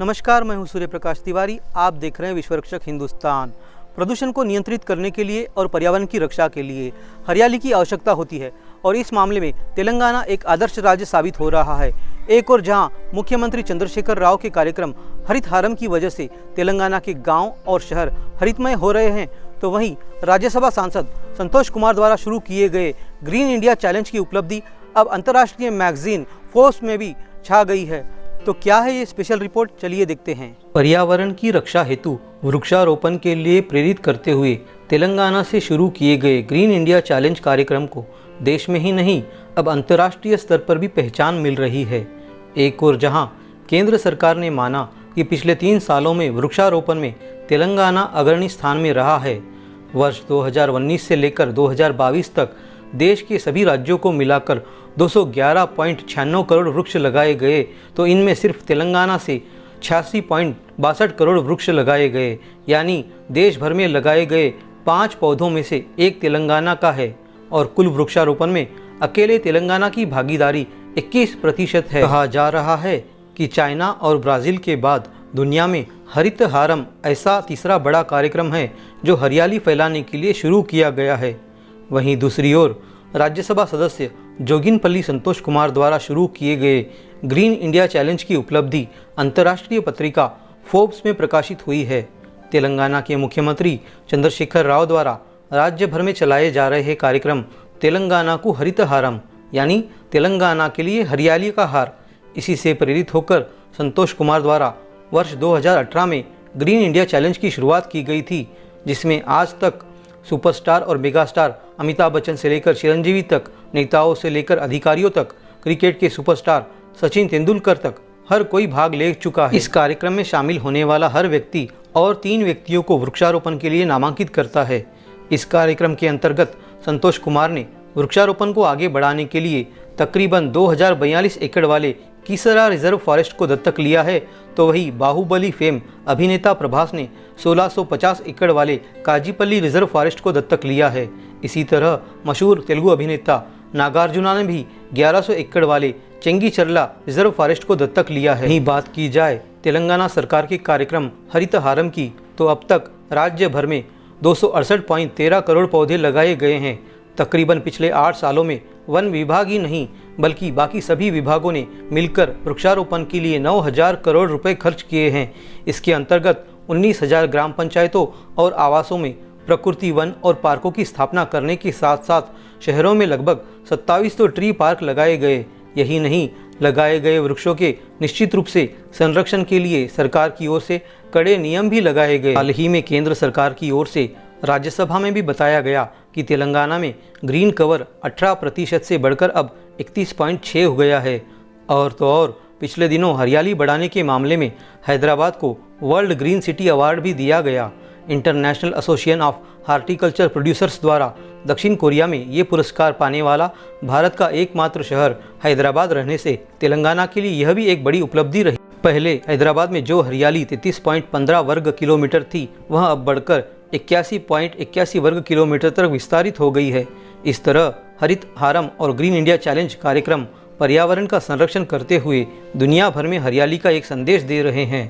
नमस्कार, मैं हूं सूर्य प्रकाश तिवारी। आप देख रहे हैं विश्वरक्षक हिंदुस्तान। प्रदूषण को नियंत्रित करने के लिए और पर्यावरण की रक्षा के लिए हरियाली की आवश्यकता होती है और इस मामले में तेलंगाना एक आदर्श राज्य साबित हो रहा है। एक और जहां मुख्यमंत्री चंद्रशेखर राव के कार्यक्रम हरित हारम की वजह से तेलंगाना के गांव और शहर हरितमय हो रहे हैं, तो वहीं राज्यसभा सांसद संतोष कुमार द्वारा शुरू किए गए ग्रीन इंडिया चैलेंज की उपलब्धि अब अंतर्राष्ट्रीय मैगजीन फोर्ब्स में भी छा गई है। तो क्या है ये स्पेशल रिपोर्ट, चलिए देखते हैं। पर्यावरण की रक्षा हेतु वृक्षारोपण के लिए प्रेरित करते हुए तेलंगाना से शुरू किए गए ग्रीन इंडिया चैलेंज कार्यक्रम को देश में ही नहीं अब अंतर्राष्ट्रीय स्तर पर भी पहचान मिल रही है। एक और जहां केंद्र सरकार ने माना कि पिछले 3 सालों में वृक्षारोपण में तेलंगाना अग्रणी स्थान में रहा है। वर्ष 2019 से लेकर 2022 तक देश के सभी राज्यों को मिलाकर 211.96 करोड़ वृक्ष लगाए गए, तो इनमें सिर्फ तेलंगाना से 86.62 करोड़ वृक्ष लगाए गए। यानी देश भर में लगाए गए 5 पौधों में से एक तेलंगाना का है और कुल वृक्षारोपण में अकेले तेलंगाना की भागीदारी 21% है। कहा जा रहा है कि चाइना और ब्राज़ील के बाद दुनिया में हरित हारम ऐसा तीसरा बड़ा कार्यक्रम है जो हरियाली फैलाने के लिए शुरू किया गया है। वहीं दूसरी ओर राज्यसभा सदस्य जोगिनपल्ली संतोष कुमार द्वारा शुरू किए गए ग्रीन इंडिया चैलेंज की उपलब्धि अंतर्राष्ट्रीय पत्रिका फोर्ब्स में प्रकाशित हुई है। तेलंगाना के मुख्यमंत्री चंद्रशेखर राव द्वारा राज्य भर में चलाए जा रहे कार्यक्रम तेलंगाना को हरित हारम यानी तेलंगाना के लिए हरियाली का हार, इसी से प्रेरित होकर संतोष कुमार द्वारा वर्ष 2018 में ग्रीन इंडिया चैलेंज की शुरुआत की गई थी, जिसमें आज तक सुपरस्टार और मेगास्टार अमिताभ बच्चन से लेकर चिरंजीवी तक, नेताओं से लेकर अधिकारियों तक, क्रिकेट के सुपरस्टार सचिन तेंदुलकर तक हर कोई भाग ले चुका है। इस कार्यक्रम में शामिल होने वाला हर व्यक्ति और 3 व्यक्तियों को वृक्षारोपण के लिए नामांकित करता है। इस कार्यक्रम के अंतर्गत संतोष कुमार ने वृक्षारोपण को आगे बढ़ाने के लिए तकरीबन 2042 एकड़ वाले कीसरा रिजर्व फॉरेस्ट को दत्तक लिया है, तो वही बाहुबली फेम अभिनेता प्रभास ने 1650 एकड़ वाले काजीपल्ली रिजर्व फॉरेस्ट को दत्तक लिया है। इसी तरह मशहूर तेलुगु अभिनेता नागार्जुना ने भी 1100 एकड़ वाले चेंगीचर्ला रिजर्व फॉरेस्ट को दत्तक लिया है। यही बात की जाए तेलंगाना सरकार के कार्यक्रम हरित हारम की, तो अब तक राज्य भर में 268.13 करोड़ पौधे लगाए गए हैं। तकरीबन पिछले 8 सालों में वन विभाग ही नहीं बल्कि बाकी सभी विभागों ने मिलकर वृक्षारोपण के लिए 9000 करोड़ रुपए खर्च किए हैं। इसके अंतर्गत 19,000 ग्राम पंचायतों और आवासों में प्रकृति वन और पार्कों की स्थापना करने के साथ साथ शहरों में लगभग 27 ट्री पार्क लगाए गए। यही नहीं, लगाए गए वृक्षों के निश्चित रूप से संरक्षण के लिए सरकार की ओर से कड़े नियम भी लगाए गए। हाल ही में केंद्र सरकार की ओर से राज्यसभा में भी बताया गया कि तेलंगाना में ग्रीन कवर 18% से बढ़कर अब 31.6 हो गया है। और तो और पिछले दिनों हरियाली बढ़ाने के मामले में हैदराबाद को वर्ल्ड ग्रीन सिटी अवार्ड भी दिया गया। International association of horticulture producers द्वारा दक्षिण कोरिया में ये पुरस्कार पाने वाला भारत का एकमात्र शहर हैदराबाद रहने से तेलंगाना के लिए यह भी एक बड़ी उपलब्धि रही। पहले हैदराबाद में जो हरियाली 33.15 वर्ग किलोमीटर थी, वह अब बढ़कर 81.81 वर्ग किलोमीटर तक विस्तारित हो गई है। इस तरह हरित हारम और ग्रीन इंडिया चैलेंज कार्यक्रम पर्यावरण का संरक्षण करते हुए दुनिया भर में हरियाली का एक संदेश दे रहे हैं।